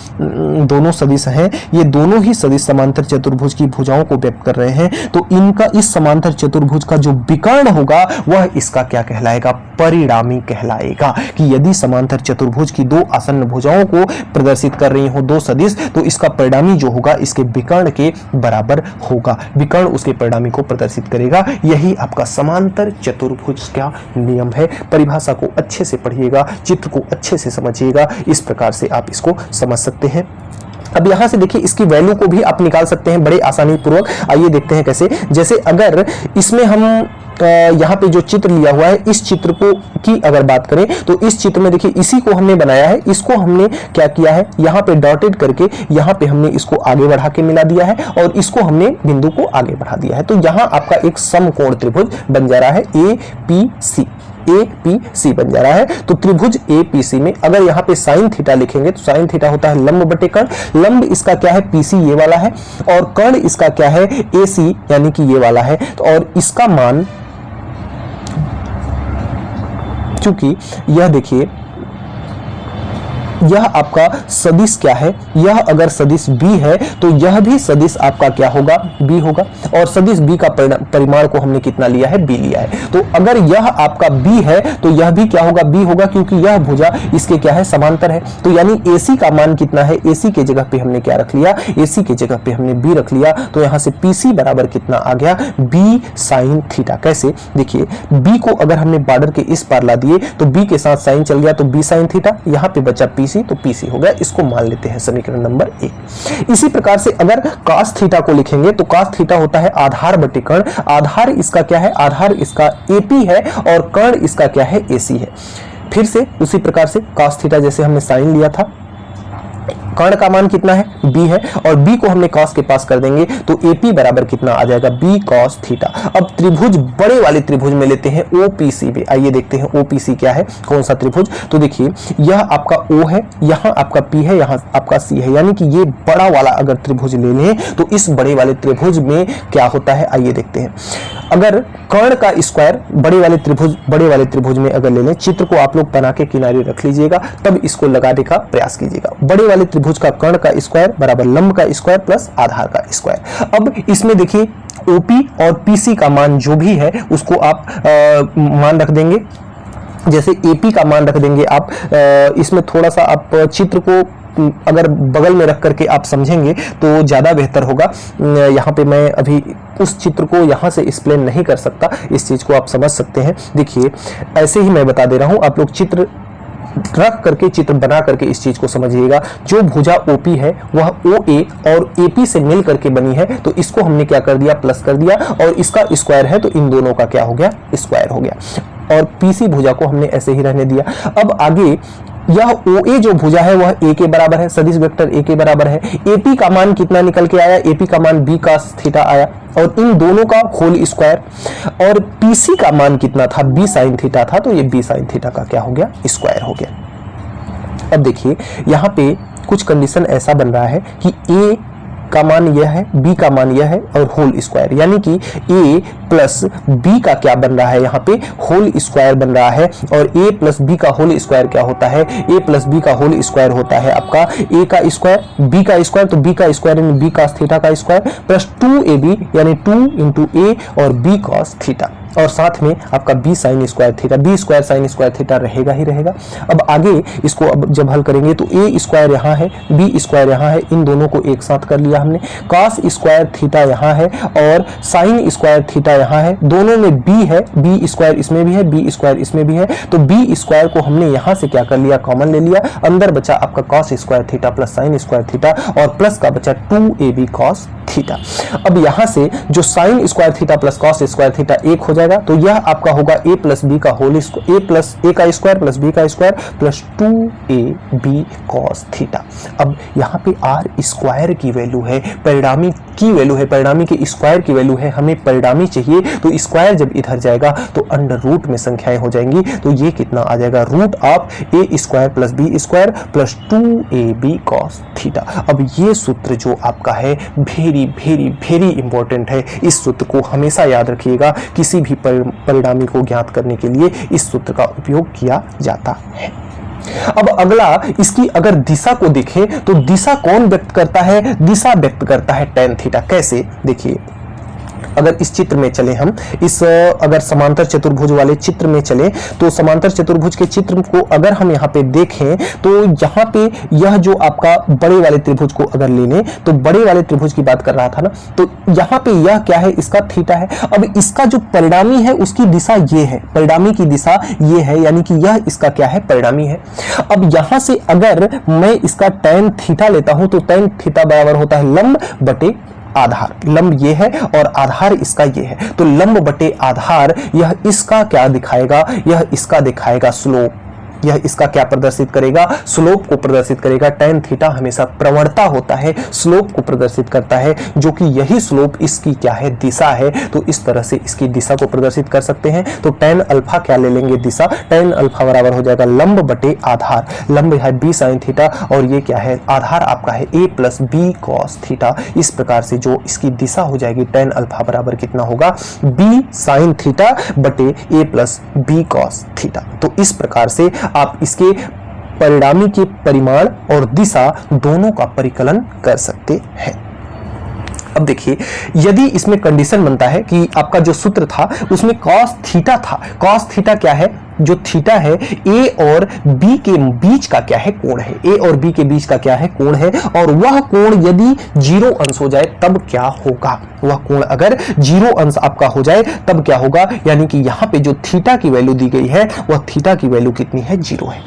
दोनों सदिश हैं, ये दोनों ही सदिश समांतर चतुर्भुज की भुजाओं को व्यक्त कर रहे हैं, तो इनका इस समांतर चतुर्भुज का जो विकर्ण होगा वह इसका क्या कहलाएगा? परिणामी कहलाएगा। कि यदि समांतर चतुर्भुज की दो आसन्न भुजाओं को प्रदर्शित कर रही हो दो सदिश, तो इसका परिणामी जो होगा इसके विकर्ण के बराबर होगा। विकर्ण उसके परिणामी को प्रदर्शित करेगा। यही आपका समांतर चतुर्भुज का नियम है। परिभाषा को अच्छे से पढ़िएगा, चित्र को अच्छे से समझिएगा, इस प्रकार से आप इसको समझ सकते हैं। अब यहां से देखिए इसकी वैल्यू को भी आप निकाल सकते हैं बड़े आसानी पूर्वक। आइए देखते हैं कैसे। जैसे अगर इसमें हम यहाँ पे जो चित्र लिया हुआ है, इस चित्र को की अगर बात करें, तो इस चित्र में देखिए इसी को हमने बनाया है, इसको हमने क्या किया है? यहाँ पे डॉटेड करके यहाँ पे हमने इसको आगे बढ़ा के मिला दिया है, और इसको हमने बिंदु को आगे बढ़ा दिया है। तो यहाँ आपका एक समकोण त्रिभुज बन जा रहा है APC। APC बन जा रहा है। तो त्रिभुज APC में अगर यहाँ पे साइन थीटा लिखेंगे तो साइन थीटा होता है लंब बटे कर्ण, लंब इसका क्या है PC ये वाला है, और कर्ण इसका क्या है AC यानी कि ये वाला है। तो और इसका मान, चूंकि यह देखिए यह आपका सदिश क्या है, यह अगर सदिश b है तो यह भी सदिश आपका क्या होगा, b होगा, और सदिश b का परिमाण को हमने कितना लिया है, b लिया है। तो अगर यह आपका b है तो यह भी क्या होगा, b होगा, क्योंकि यह भुजा इसके क्या है, समांतर है। तो यानी AC का मान कितना है, AC के जगह पे हमने क्या रख लिया, AC के जगह पे हमने b रख लिया। तो यहां से PC बराबर कितना आ गया, b साइन थीटा। कैसे, देखिए b को अगर हमने बॉर्डर के इस पार ला दिए तो b के साथ साइन चल गया तो b साइन थीटा, यहां पे बचा PC तो PC हो गया। इसको मान लेते हैं समीकरण नंबर 1। इसी प्रकार से अगर cos थीटा को लिखेंगे तो cos थीटा होता है आधार बटे कर्ण, आधार इसका क्या है, आधार इसका AP है और कर्ण इसका क्या है, AC है। फिर से उसी प्रकार से cos थीटा जैसे हमने साइन लिया था, कर्ण का मान कितना है, b है, और b को हमने cos के पास कर देंगे तो AP बराबर कितना आ जाएगा, b cos थीटा। अब त्रिभुज बड़े वाले त्रिभुज में लेते हैं OPC भी, आइए देखते हैं OPC क्या है, कौन सा त्रिभुज। तो देखिए यह आपका O है, यहाँ आपका P है, यहाँ आपका C है, यानी कि ये बड़ा वाला अगर त्रिभुज ले लें तो इस बड़े वाले त्रिभुज में क्या होता है, आइए देखते हैं। अगर कर्ण का स्क्वायर बड़े वाले त्रिभुज में अगर ले लें, चित्र को आप लोग बना के किनारे रख लीजिएगा, तब इसको लगाने का प्रयास कीजिएगा। बड़े वाले त्रिभुज का कर्ण का स्क्वायर बराबर लंब का स्क्वायर प्लस आधार का स्क्वायर। अब इसमें देखिए OP और PC का मान जो भी है उसको आप मान रख देंगे, जैसे AP का मान रख देंगे आप। इसमें थोड़ा सा आप चित्र को अगर बगल में रख करके आप समझेंगे तो ज़्यादा बेहतर होगा। यहाँ पे मैं अभी उस चित्र को यहाँ से एक्सप्लेन नहीं कर सकता, इस चीज़ को आप समझ सकते हैं। देखिए ऐसे ही मैं बता दे रहा हूँ, आप लोग चित्र रख करके, चित्र बना करके इस चीज को समझिएगा। जो भुजा OP है वह OA और AP से मिल करके बनी है, तो इसको हमने क्या कर दिया, प्लस कर दिया, और इसका स्क्वायर है तो इन दोनों का क्या हो गया, स्क्वायर हो गया, और PC भुजा को हमने ऐसे ही रहने दिया। अब आगे यह OA जो भुजा है वह A के बराबर है, सदिश वेक्टर A के बराबर है। AP का मान कितना निकल के आया, AP का मान b cos थीटा आया, और इन दोनों का होल स्क्वायर, और PC का मान कितना था, b sin थीटा था, तो ये b sin थीटा का क्या हो गया, स्क्वायर हो गया। अब देखिए यहाँ पे कुछ कंडीशन ऐसा बन रहा है कि A का मान यह है, b का मान यह है, और होल स्क्वायर, यानी कि a प्लस b का क्या बन रहा है, यहाँ पे होल स्क्वायर बन रहा है। और a प्लस b का होल स्क्वायर क्या होता है, a प्लस b का होल स्क्वायर होता है आपका a का स्क्वायर, b का स्क्वायर, तो b का स्क्वायर यानी b cos थीटा का स्क्वायर, प्लस 2ab यानी 2 इंटू a और b cos थीटा, और साथ में आपका b sign square theta, b square sine square theta रहेगा ही रहेगा। अब आगे इसको अब जब हल करेंगे तो a स्क्वायर यहाँ है, b स्क्वायर यहाँ है, इन दोनों को एक साथ कर लिया हमने, cos स्क्वायर थीटा यहाँ है और साइन स्क्वायर थीटा यहाँ है, दोनों में b है, b स्क्वायर इसमें भी है, b स्क्वायर इसमें भी है, तो b स्क्वायर को हमने यहाँ से क्या कर लिया, कॉमन ले लिया, अंदर बचा आपका cos square theta plus sine square theta, और प्लस का बचा 2ab cos थीटा। अब यहाँ से जो sine square theta plus cos square theta एक हो जाएगा, तो यह आपका होगा a प्लस b का whole square, a plus a का स्क्वायर प्लस b का square plus 2ab cos theta. अब यहाँ पे r स्क्वायर की वैल्यू है, परिणामी की वैल्यू है, परिणामी के स्क्वायर की वैल्यू है, हमें परिणामी चाहिए, तो स्क्वायर जब इधर जाएगा तो अंडर रूट में संख्याएं हो जाएंगी, तो ये कितना आ जाएगा, root of a square plus b square plus 2ab cos theta. अब ये सूत्र जो आपका है वेरी वेरी वेरी इंपॉर्टेंट है, इस सूत्र को हमेशा याद रखिएगा, किसी भी परिणामी को ज्ञात करने के लिए इस सूत्र का उपयोग किया जाता है। अब अगला, इसकी अगर दिशा को देखें तो दिशा कौन व्यक्त करता है, दिशा व्यक्त करता है tan थीटा। कैसे, देखिए अगर इस चित्र में चले हम, इस अगर समांतर चतुर्भुज वाले चित्र में चले, तो समांतर चतुर्भुज के चित्र को अगर हम यहाँ पे देखें तो यहाँ पे यह जो आपका बड़े वाले त्रिभुज को अगर ले लें, तो बड़े वाले त्रिभुज की बात कर रहा था ना, तो यहाँ पे यह क्या है, इसका थीटा है। अब इसका जो परिणामी है उसकी दिशा ये है, परिणामी की दिशा ये है, यानी कि यह इसका क्या है, परिणामी है। अब यहाँ से अगर मैं इसका tan थीटा लेता हूं तो tan थीटा बराबर होता है लंब बटे आधार, लंब ये है और आधार इसका ये है, तो लंब बटे आधार, यह इसका क्या दिखाएगा, यह इसका दिखाएगा स्लोप। यह इसका क्या प्रदर्शित करेगा, स्लोप को प्रदर्शित करेगा। tan थीटा हमेशा प्रवणता होता है, स्लोप को प्रदर्शित करता है, जो कि यही स्लोप इसकी क्या है, दिशा है। तो इस तरह से इसकी दिशा को प्रदर्शित कर सकते हैं। तो tan अल्फा क्या ले लेंगे, दिशा। tan अल्फा बराबर हो जाएगा लंब बटे आधार, लंब है b sin थीटा और ये क्या है, आधार आपका है a plus b cos theta. इस प्रकार से जो इसकी दिशा हो जाएगी tan अल्फा बराबर कितना होगा, b sin थीटा बटे a plus b cos theta. तो इस प्रकार से आप इसके परिणामी के परिमाण और दिशा दोनों का परिकलन कर सकते हैं। अब देखिए, यदि इसमें कंडीशन बनता है कि आपका जो सूत्र था उसमें cos थीटा था, cos थीटा क्या है, जो थीटा है a और b के बीच का क्या है, कोण है, a और b के बीच का क्या है, कोण है। और वह कोण यदि 0 अंश हो जाए तब क्या होगा, वह कोण अगर 0 अंश आपका हो जाए तब क्या होगा, यानी कि यहाँ पे जो थीटा की वैल्यू दी गई है वह थीटा की वैल्यू कितनी है, 0 है।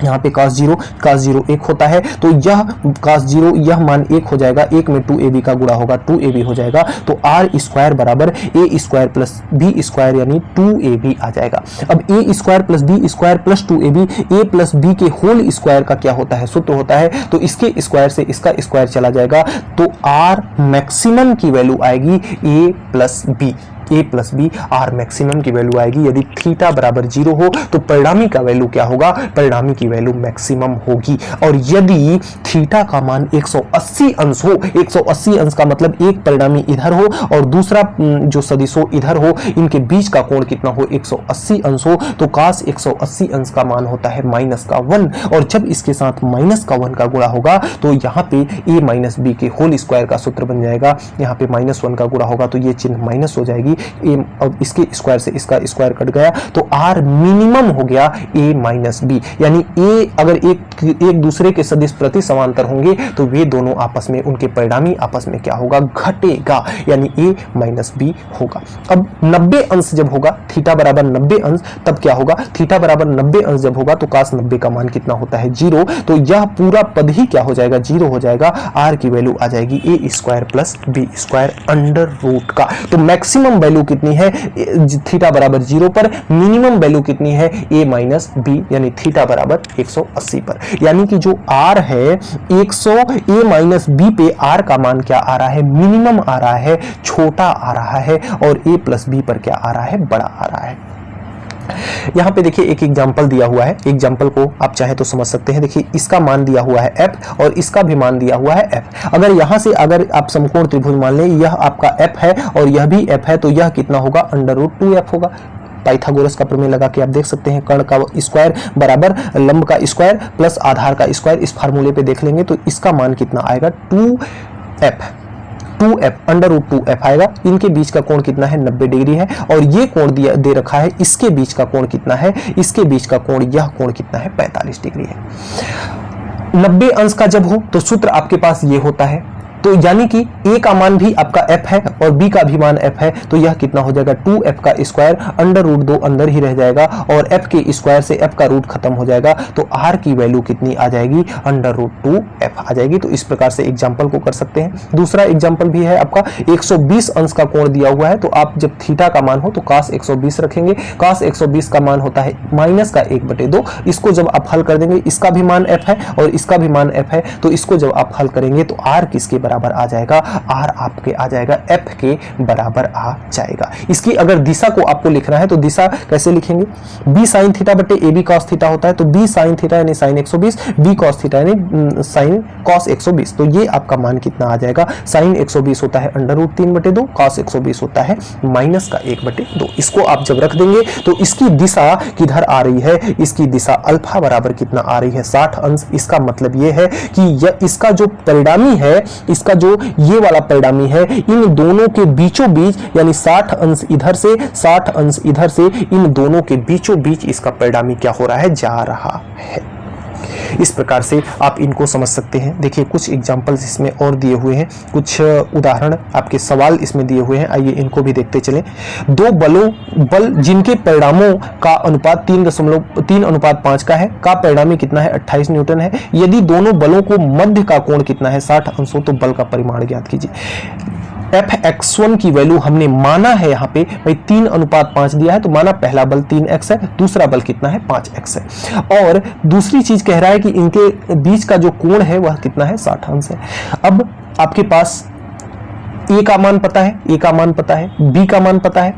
यहाँ पे cos 0 1 होता है, तो यह cos 0 यह मान 1 हो जाएगा, 1 में 2ab का गुणा होगा, 2ab हो जाएगा। तो r स्क्वायर बराबर a square plus b square यानी 2ab आ जाएगा। अब a square plus b square plus 2ab, a plus b के होल स्क्वायर का क्या होता है, सूत्र होता है, तो इसके स्क्वायर से इसका स्क्वायर चला जाएगा। तो r मैक्सिमम की वैल्यू आएगी a plus b, a plus B, R maximum की वैल्यू आएगी। यदि थीटा बराबर 0 हो तो परिणामी का वैल्यू क्या होगा, परिणामी की वैल्यू मैक्सिमम होगी। और यदि थीटा का मान 180 अंश हो, 180 अंश का मतलब एक परिणामी इधर हो और दूसरा जो सदिश हो इधर हो, इनके बीच का कोण कितना हो, 180 अंश हो, तो cos 180 अंश का मान होता है -1। और जब इसके साथ -1 का गुणा होगा तो यहाँ पे a माइनस बी के होल स्क्वायर का सूत्र बन जाएगा। यहाँ पे -1 का गुणा होगा तो ये चिन्ह माइनस हो जाएगी, अब इसके स्क्वायर से इसका स्क्वायर कट गया, तो r मिनिमम हो गया a माइनस बी, यानी a अगर एक दूसरे के सदिश प्रति समांतर होंगे तो वे दोनों आपस में, उनके परिणामी आपस में क्या होगा, घटेगा, यानी a माइनस बी होगा। अब 90 अंश जब होगा, थीटा बराबर 90 अंश, तब क्या होगा, थीटा बराबर 90 अंश जब होगा तो cos 90 का मान कितना होता है, 0। तो यह पूरा पद ही क्या हो जाएगा, 0 हो जाएगा। r की वैल्यू आ जाएगी a square plus B square under root का। तो मैक्सिमम वैल्यू कितनी है थीटा बराबर 0 पर, मिनिमम वैल्यू कितनी है a माइनस बी, यानी थीटा बराबर 180 पर। यानी कि जो r है 100, a माइनस बी पे r का मान क्या आ रहा है, मिनिमम आ रहा है, छोटा आ रहा है, और a प्लस बी पर क्या आ रहा है, बड़ा आ रहा है। यहाँ पे देखिए एक एग्जाम्पल दिया हुआ है, एग्जाम्पल को आप चाहे तो समझ सकते हैं। देखिए इसका मान दिया हुआ है f और इसका भी मान दिया हुआ है f। अगर यहाँ से अगर आप समकोण त्रिभुज मान लें, यह आपका f है और यह भी f है, तो यह कितना होगा, √2f होगा। पाइथागोरस का प्रमेय लगा के आप देख सकते हैं, कर्ण का स्क्वायर बराबर लंब का स्क्वायर प्लस आधार का स्क्वायर। इस फार्मूले पे देख लेंगे तो इसका मान कितना आएगा, 2f √2f आएगा। इनके बीच का कोण कितना है, 90 डिग्री है, और ये कोण दे रखा है, इसके बीच का कोण कितना है, इसके बीच का कोण, यह कोण कितना है, 45 डिग्री है। 90 अंश का जब हो तो सूत्र आपके पास ये होता है, तो यानी कि a का मान भी आपका f है और b का भी मान f है, तो यह कितना हो जाएगा, 2f का स्क्वायर √2 अंदर ही रह जाएगा और f के स्क्वायर से f का रूट खत्म हो जाएगा, तो r की वैल्यू कितनी आ जाएगी, √2f आ जाएगी। तो इस प्रकार से एग्जाम्पल को कर सकते हैं। दूसरा एग्जाम्पल भी है आपका, 120 अंश का कोण दिया हुआ है, तो आप जब थीटा का मान हो तो cos 120 रखेंगे। cos 120 का मान होता है -1/2। इसको जब आप हल कर देंगे, इसका भी मान f है और इसका भी मान f है, तो इसको जब आप हल करेंगे तो r किसके बराबर आ जाएगा, r आपके आ जाएगा f के बराबर आ जाएगा। इसकी अगर दिशा को आपको लिखना है तो दिशा कैसे लिखेंगे, b sin थीटा बटे ab cos थीटा होता है, तो b sin थीटा यानी sin 120, b cos थीटा यानी sin cos 120। तो ये आपका मान कितना आ जाएगा, sin 120 होता है √3/2, cos 120 होता है -1/2। इसको आप जब रख देंगे तो इसकी दिशा किधर आ रही है, इसकी दिशा अल्फा बराबर कितना आ रही है, 60 अंश। इसका मतलब ये है कि यह इसका जो परिणामी है, इसका जो ये वाला परिणामी है, इन दोनों के बीचों बीच यानी 60 अंश इधर से 60 अंश इधर से, इन दोनों के बीचों बीच इसका परिणामी क्या हो रहा है, जा रहा है। इस प्रकार से आप इनको समझ सकते हैं। देखिए कुछ एग्जाम्पल्स इसमें और दिए हुए हैं, कुछ उदाहरण आपके सवाल इसमें दिए हुए हैं, आइए इनको भी देखते चलें। दो बल जिनके परिणामों का अनुपात 3:5 का है, का परिणामी कितना है, 28 न्यूटन है। यदि दोनों बलों को मध्य का कोण कितना है, 60 अंश हो, तो बल का परिमाण ज्ञात कीजिए। fx1 की वैल्यू हमने माना है यहाँ पे भाई 3:5 दिया है, तो माना पहला बल 3x है, दूसरा बल कितना है 5x है, और दूसरी चीज कह रहा है कि इनके बीच का जो कोण है वह कितना है 60 अंश है। अब आपके पास a का मान पता है, a का मान पता है, b का मान पता है,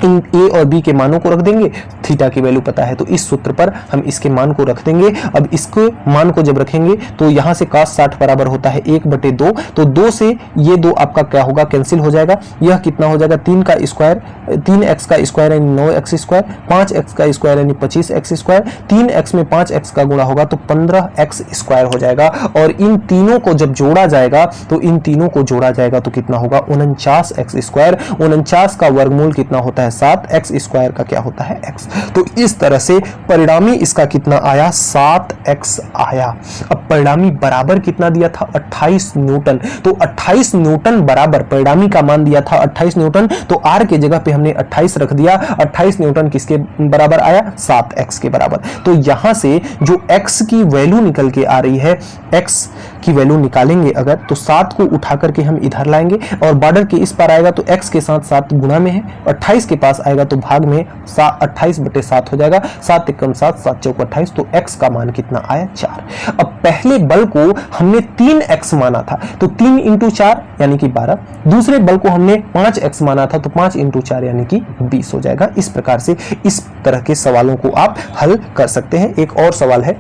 इन a और b के मानों को रख देंगे, थीटा की वैल्यू पता है, तो इस सूत्र पर हम इसके मान को रख देंगे। अब इसके मान को जब रखेंगे तो यहाँ से cos 60 बराबर होता है 1/2, तो 2 से ये 2 आपका क्या होगा, कैंसिल हो जाएगा। यह कितना हो जाएगा 3 का स्क्वायर, 3x का स्क्वायर यानी 9x स्क्वायर, 5x का स्क्वायर यानी 25x स्क्वायर, 3x में 5x का गुणा होगा तो 15x स्क्वायर हो जाएगा। और इन तीनों को जब जोड़ा जाएगा तो इन तीनों को जोड़ा जाएगा तो कितना होगा 49x स्क्वायर। 49 का वर्गमूल कितना होता है 7, x स्क्वायर का क्या होता है x। तो इस तरह से परिणामी इसका कितना आया 7x आया। अब परिणामी बराबर कितना दिया था 28 न्यूटन, तो 28 न्यूटन बराबर परिणामी का मान दिया था 28 न्यूटन, तो r के जगह पे हमने 28 रख दिया। 28 न्यूटन किसके बराबर आया 7x के बराबर। तो यहां से जो x की वैल्यू निकल के आ रही है, x की वैल्यू निकालेंगे अगर तो 7 को उठा करके हम इधर लाएंगे और बॉर्डर के इस पार आएगा तो x के साथ 7 गुणा में है, 28 के पास आएगा तो भाग में 28/7 हो जाएगा, 7 एकम 7, 7 चौक 28, तो x का मान कितना आया 4। अब पहले बल को हमने 3x माना था तो 3 × 4 यानी कि 12, दूसरे बल को हमने 5x माना था तो 5 × 4 यानी कि 20 हो जाएगा। इस प्रकार से इस तरह के सवालों को आप हल कर सकते हैं। एक और सवाल है,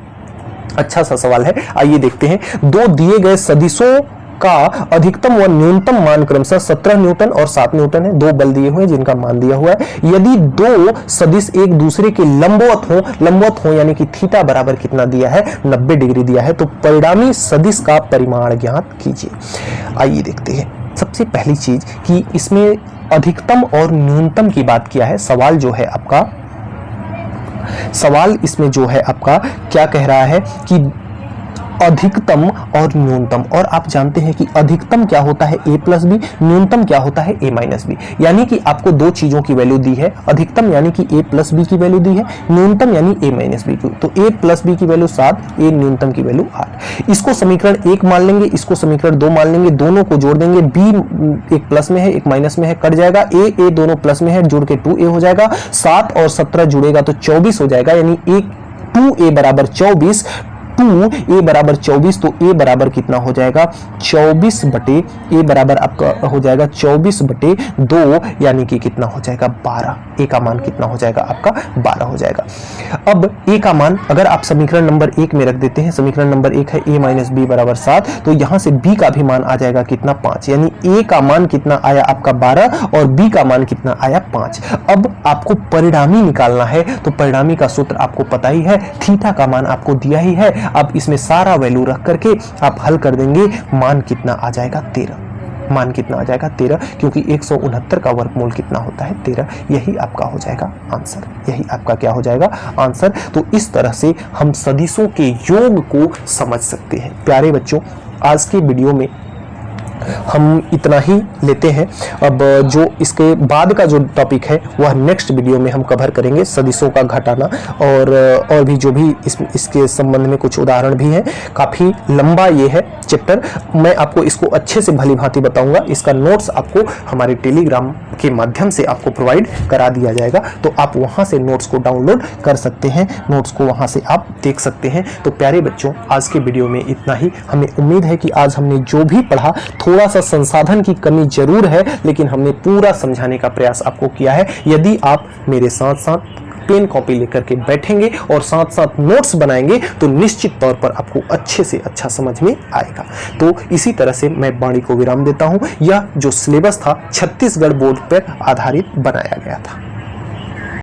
अच्छा सा सवाल है, आइए देखते हैं। दो दिए गए सदिशों का अधिकतम व न्यूनतम मान क्रमशः 17 न्यूटन और 7 न्यूटन है। दो बल दिए हुए हैं जिनका मान दिया हुआ है। यदि दो सदिश एक दूसरे के लंबवत हो यानी कि थीटा बराबर कितना दिया है 90 डिग्री दिया है, तो परिणामी सदिश का परिमाण ज्ञात कीजिए। आइए देखते हैं। सबसे पहली चीज कि इसमें अधिकतम और न्यूनतम की बात किया है। सवाल जो है आपका, सवाल इसमें जो है आपका क्या कह रहा है कि अधिकतम और न्यूनतम, और आप जानते हैं कि अधिकतम क्या होता है a + b, न्यूनतम क्या होता है a - b। यानी कि आपको दो चीजों की वैल्यू दी है, अधिकतम यानी कि a + b की वैल्यू दी है, न्यूनतम यानी a - b की। तो a + b की वैल्यू 7, a न्यूनतम की वैल्यू 8। इसको समीकरण 1 मान लेंगे, इसको समीकरण 2 मान लेंगे, दोनों को जोड़ देंगे। b एक प्लस में है एक माइनस में है, कट जाएगा। a दोनों प्लस में है, जोड़ के 2a हो जाएगा। 7 और 17 जुड़ेगा तो 24 हो जाएगा, यानी 2a बराबर 24, 2a बराबर 24, तो a बराबर कितना हो जाएगा 24/a बराबर आपका हो जाएगा 24/2, यानी कि कितना हो जाएगा 12। a का मान कितना हो जाएगा आपका 12 हो जाएगा। अब a का मान अगर आप समीकरण नंबर 1 में रख देते हैं, समीकरण नंबर 1 है a - b बराबर 7, तो यहां से b का भी मान आ जाएगा कितना 5, यानी a का मान कितना आया आपका 12 और b का मान कितना आया 5। अब आपको परिणामी निकालना है, तो परिणामी का सूत्र आपको पता ही है, थीटा का मान आपको दिया ही है। अब इसमें सारा वैल्यू रख करके आप हल कर देंगे, मान कितना आ जाएगा 13। मान कितना आ जाएगा 13, क्योंकि 169 का वर्गमूल कितना होता है 13। यही आपका हो जाएगा आंसर, यही आपका क्या हो जाएगा आंसर। तो इस तरह से हम सदिशों के योग को समझ सकते हैं। प्यारे बच्चों, आज के वीडियो में हम इतना ही लेते हैं। अब जो इसके बाद का जो टॉपिक है वह नेक्स्ट वीडियो में हम कवर करेंगे, सदिशों का घटाना और भी जो भी इसके संबंध में कुछ उदाहरण भी हैं। काफ़ी लंबा ये है चैप्टर, मैं आपको इसको अच्छे से भली भांति बताऊंगा। इसका नोट्स आपको हमारे टेलीग्राम के माध्यम से आपको प्रोवाइड करा दिया जाएगा, तो आप वहाँ से नोट्स को डाउनलोड कर सकते हैं, नोट्स को वहाँ से आप देख सकते हैं। तो प्यारे बच्चों, आज के वीडियो में इतना ही। हमें उम्मीद है कि आज हमने जो भी पढ़ा, थोड़ा सा संसाधन की कमी जरूर है, लेकिन हमने पूरा समझाने का प्रयास आपको किया है। यदि आप मेरे साथ साथ पेन कॉपी लेकर के बैठेंगे और साथ साथ नोट्स बनाएंगे तो निश्चित तौर पर आपको अच्छे से अच्छा समझ में आएगा। तो इसी तरह से मैं वाणी को विराम देता हूं। यह जो सिलेबस था छत्तीसगढ़ बोर्ड पर आधारित बनाया गया था।